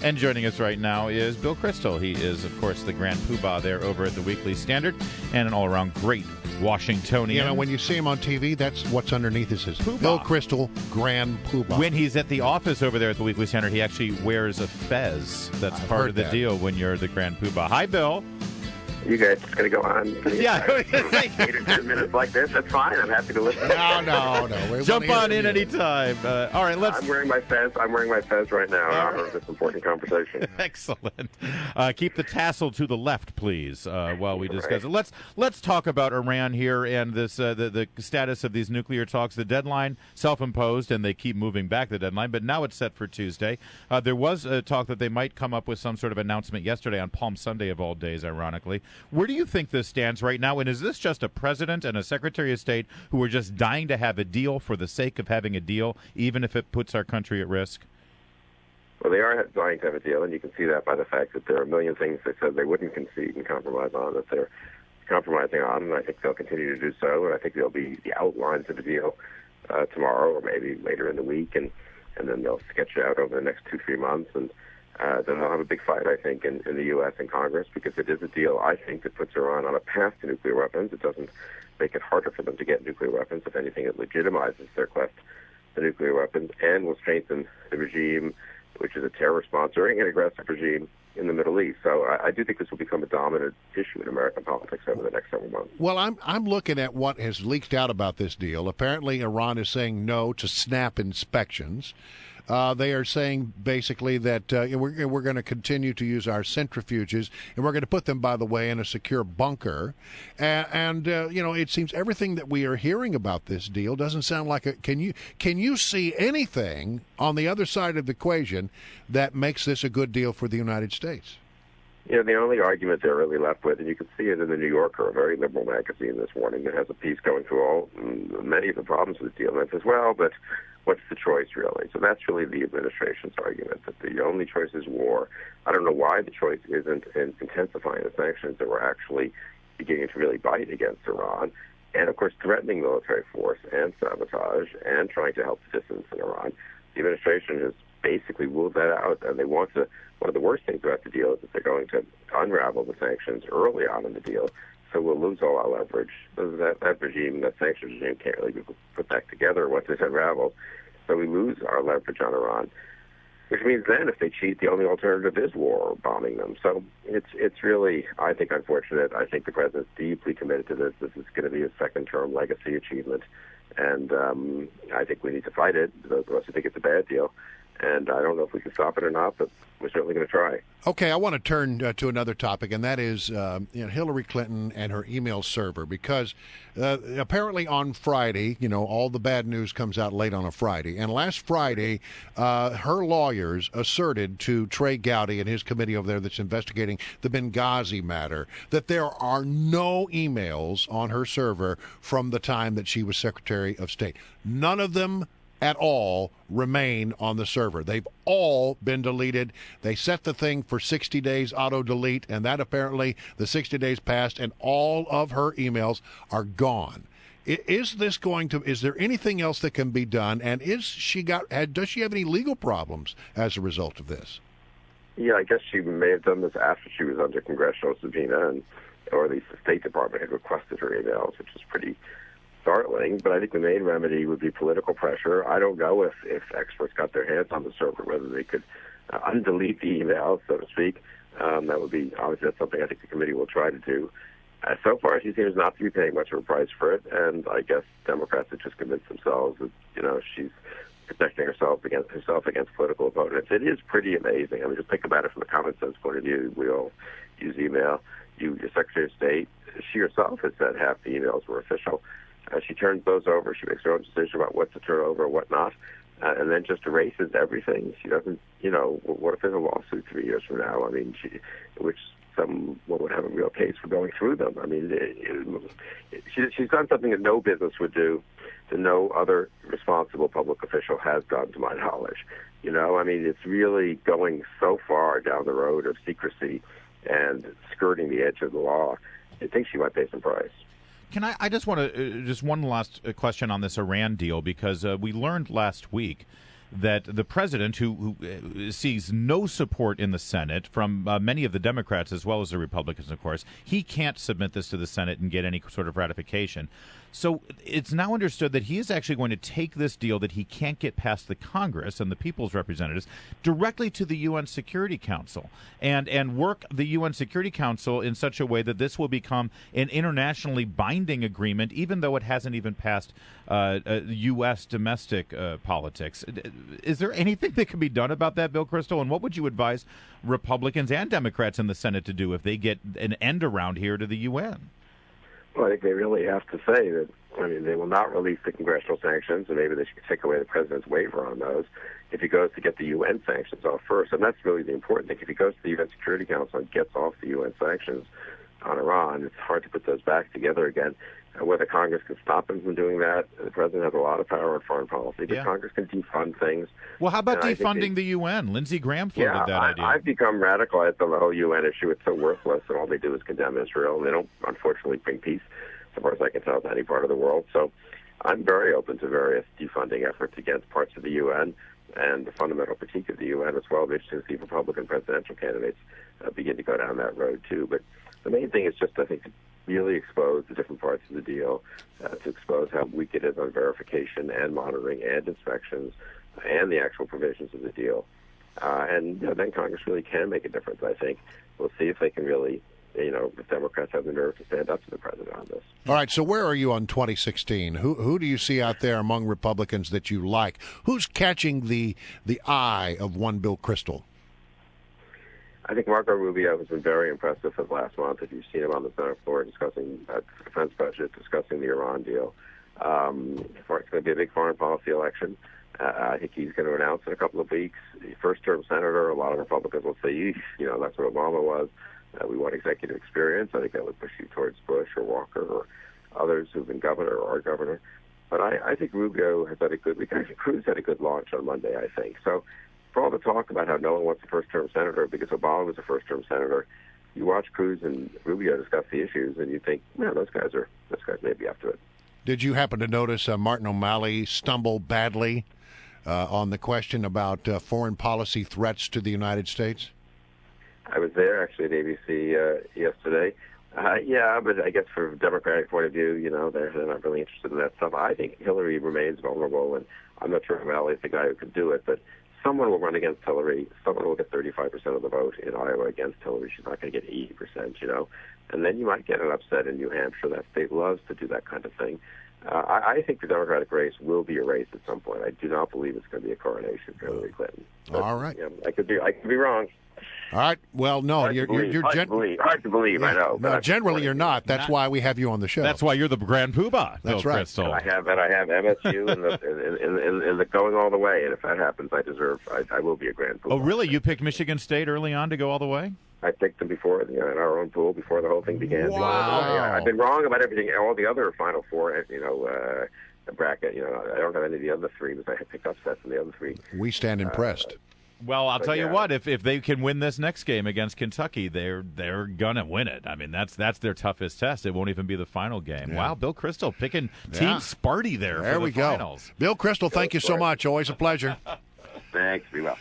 And joining us right now is Bill Kristol. He is, of course, the Grand Poobah there over at the Weekly Standard and an all-around great Washingtonian. You know, when you see him on TV, that's what's underneath it says Bill Kristol, Grand Poobah. When he's at the office over there at the Weekly Standard, he actually wears a fez. That's part of the deal when you're the Grand Poobah. Hi, Bill. You guys just going to go on? Yeah. 8 or 10 minutes like this, that's fine. I'm happy to listen. No. Jump on in anytime. All right, let's... I'm wearing my fez right now in honor of this important conversation. Excellent. Keep the tassel to the left, please, while we discuss it. Let's talk about Iran here and this the status of these nuclear talks. The deadline, self-imposed, and they keep moving back the deadline, but now it's set for Tuesday. There was a talk that they might come up with some sort of announcement yesterday on Palm Sunday of all days, ironically. Where do you think this stands right now? And is this just a president and a secretary of state who are just dying to have a deal for the sake of having a deal, even if it puts our country at risk? Well, they are dying to have a deal, and you can see that by the fact that there are a million things they said they wouldn't concede and compromise on that they're compromising on, and I think they'll continue to do so, and I think there'll be the outlines of the deal tomorrow or maybe later in the week, and then they'll sketch it out over the next 2-3 months, and then they'll have a big fight, I think, in the U.S. and Congress, because it is a deal, I think, that puts Iran on a path to nuclear weapons. It doesn't make it harder for them to get nuclear weapons. If anything, it legitimizes their quest for nuclear weapons and will strengthen the regime, which is a terror sponsoring and aggressive regime in the Middle East. So I do think this will become a dominant issue in American politics over the next several months. Well, I'm looking at what has leaked out about this deal. Apparently, Iran is saying no to SNAP inspections. They are saying basically that we're going to continue to use our centrifuges, and we're going to put them, by the way, in a secure bunker. And it seems everything that we are hearing about this deal doesn't sound like a. Can you see anything on the other side of the equation that makes this a good deal for the United States? You know, the only argument they're really left with, and you can see it in the New Yorker, a very liberal magazine this morning that has a piece going through many of the problems with the deal, and it says, well, but what's the choice, really? So that's really the administration's argument, that the only choice is war. I don't know why the choice isn't in intensifying the sanctions that were actually beginning to really bite against Iran, and, of course, threatening military force and sabotage and trying to help the dissidents in Iran. The administration has basically ruled that out, and they want to. One of the worst things about the deal is that they're going to unravel the sanctions early on in the deal, so we'll lose all our leverage. That regime, that sanctions regime, can't really be put back together once it's unraveled. So we lose our leverage on Iran, which means then if they cheat, the only alternative is war or bombing them. So it's really, I think, unfortunate. I think the president's deeply committed to this. This is going to be his second-term legacy achievement, and I think we need to fight it, those of us who think it's a bad deal. And I don't know if we can stop it or not, but we're certainly going to try. Okay, I want to turn to another topic, and that is Hillary Clinton and her email server, because apparently on Friday, all the bad news comes out late on a Friday. And last Friday, her lawyers asserted to Trey Gowdy and his committee over there that's investigating the Benghazi matter that there are no emails on her server from the time that she was Secretary of State. None of them at all remain on the server. They've all been deleted. They set the thing for 60 days auto-delete, and that apparently the 60 days passed, and all of her emails are gone. Is there anything else that can be done, and does she have any legal problems as a result of this? Yeah, I guess she may have done this after she was under congressional subpoena, or at least the State Department had requested her emails, which is pretty startling, but I think the main remedy would be political pressure. I don't know if experts got their hands on the server, whether they could undelete the emails, so to speak. That would be, obviously, that's something I think the committee will try to do. So far, she seems not to be paying much of a price for it, and I guess Democrats have just convinced themselves that, she's protecting herself against political opponents. It is pretty amazing. I mean, just think about it from a common sense point of view. We all use email. Your Secretary of State, she herself has said half the emails were official. She turns those over. She makes her own decision about what to turn over and what not, and then just erases everything. She doesn't, what if there's a lawsuit 3 years from now? I mean, which someone would have a real case for going through them. I mean, she's done something that no business would do, that no other responsible public official has done, to my knowledge. I mean, it's really going so far down the road of secrecy and skirting the edge of the law. I think she might pay some price. I just want to, just one last question on this Iran deal, because we learned last week that the president, who sees no support in the Senate from many of the Democrats as well as the Republicans, of course, he can't submit this to the Senate and get any sort of ratification. So it's now understood that he is actually going to take this deal that he can't get past the Congress and the people's representatives directly to the UN Security Council and work the UN Security Council in such a way that this will become an internationally binding agreement, even though it hasn't even passed U.S. domestic politics. Is there anything that can be done about that, Bill Kristol? And what would you advise Republicans and Democrats in the Senate to do if they get an end around here to the UN? Well, I think they really have to say that, they will not release the congressional sanctions, and maybe they should take away the president's waiver on those if he goes to get the UN sanctions off first. And that's really the important thing. If he goes to the UN Security Council and gets off the UN sanctions on Iran, it's hard to put those back together again. Whether Congress can stop him from doing that, the president has a lot of power in foreign policy, but Congress can defund things. Well, how about defunding the UN? Lindsey Graham floated that idea. I've become radicalized on the whole UN issue. It's so worthless, and all they do is condemn Israel. They don't, unfortunately, bring peace, as far as I can tell, to any part of the world. So I'm very open to various defunding efforts against parts of the UN and the fundamental critique of the UN as well. I'm interested to see Republican presidential candidates begin to go down that road, too. But the main thing is just, I think, to really expose the different parts of the deal, to expose how weak it is on verification and monitoring and inspections and the actual provisions of the deal. And then Congress really can make a difference, I think. We'll see if they can really, if Democrats have the nerve to stand up to the president on this. All right, so where are you on 2016? Who do you see out there among Republicans that you like? Who's catching the eye of one Bill Kristol? I think Marco Rubio has been very impressive for the last month. If you've seen him on the Senate floor discussing the defense budget, discussing the Iran deal, it's going to be a big foreign policy election. I think he's going to announce in a couple of weeks. First-term senator, a lot of Republicans will say, that's what Obama was. We want executive experience. I think that would push you towards Bush or Walker or others who've been governor or are governor. But I think Rubio has had a good week. Actually, Cruz had a good launch on Monday, I think. So for all the talk about how no one wants a first-term senator because Obama was a first-term senator, you watch Cruz and Rubio discuss the issues, and you think, those guys may be up to it. Did you happen to notice Martin O'Malley stumble badly on the question about foreign policy threats to the United States? I was there, actually, at ABC yesterday. But I guess from a Democratic point of view, they're not really interested in that stuff. I think Hillary remains vulnerable, and I'm not sure O'Malley is the guy who could do it, but someone will run against Hillary. Someone will get 35% of the vote in Iowa against Hillary. She's not going to get 80%, And then you might get an upset in New Hampshire. That state loves to do that kind of thing. I think the Democratic race will be a race at some point. I do not believe it's going to be a coronation for Hillary Clinton. But, all right. I could be wrong. All right. Well, no, hard to believe. I know. No, generally you're not. That's why we have you on the show. That's why you're the grand poobah. That's right. Kristol. I have MSU in the going all the way, and if that happens, I will be a grand poobah. Oh, really? You picked Michigan State early on to go all the way? I picked them before, in our own pool before the whole thing began. Wow. I've been wrong about everything, all the other Final Four, bracket. I don't have any of the other three, because I picked upsets in the other three. We stand impressed. Well, I'll tell you what, if they can win this next game against Kentucky, they're gonna win it. I mean, that's their toughest test. It won't even be the final game. Yeah. Wow, Bill Kristol picking Team Sparty there for the finals. Bill Kristol, thank you so much. Always a pleasure. Thanks. Be well.